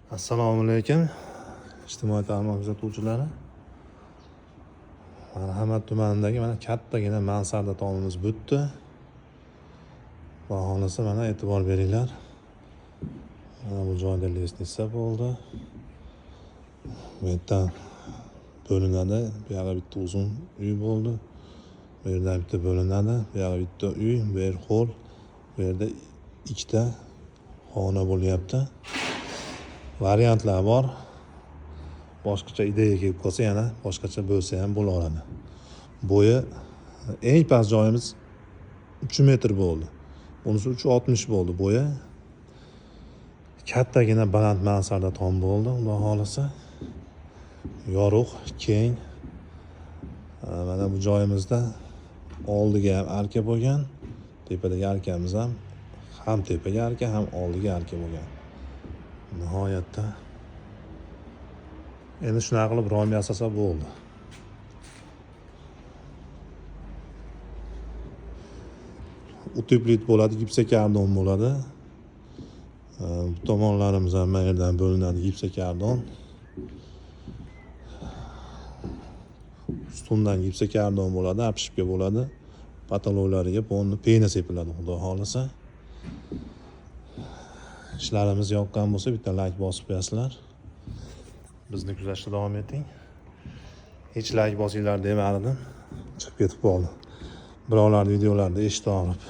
Assalomu alaykum. Ijtimoiy tarmoq kuzatuvchilari. Marhamat tumanidagi mana kattagina mansarda tomimiz bitdi. Va xohlasa mana e'tibor beringlar. Mana bu joyda lestnitsa bo'ldi. Bu yerdan bo'linadi. Bu yerga bitta uzun uy bo'ldi. Bu yerda bitta bo'linadi. Bu yerga bitta uy, bu yer hol. Bu yerda ikkita xona bo'lyapti. Variantlar bor. Boshqacha ideya kelib qolsa yana boshqacha bo'lsa ham bo'laveradi. Bo'yi eng past joyimiz 3 metr bo'ldi. Bunisi 3.60 bo'ldi bo'yi. Kattagina baland mansarda tom bo'ldi, xudo xolasa. Yorug', keng. Mana bu joyimizda oldiga ham arka bo'lgan, tepadagi arkamiz ham tepaga arka, ham oldiga arka bo'lgan. Nihoyatda endi shunaqa qilib rom yasasa bo'ldi. Uteplit bo'ladi, gipsokardon bo'ladi. Bu tomonlarimiz ham mana yerdan bo'linadi gipsokardon. Ustundan gipsokardon bo'ladi, apishibga bo'ladi. Patologlariga pena sepiladi, xudo xolasa. Ishlarimiz yoqqan bo'lsa bitta like bosib qo'yasizlar. Bizni kuzatishda davom eting. Hech like bosinglar demardim. Chiqib ketib qoldi. Birovlar videolarda eshita olib.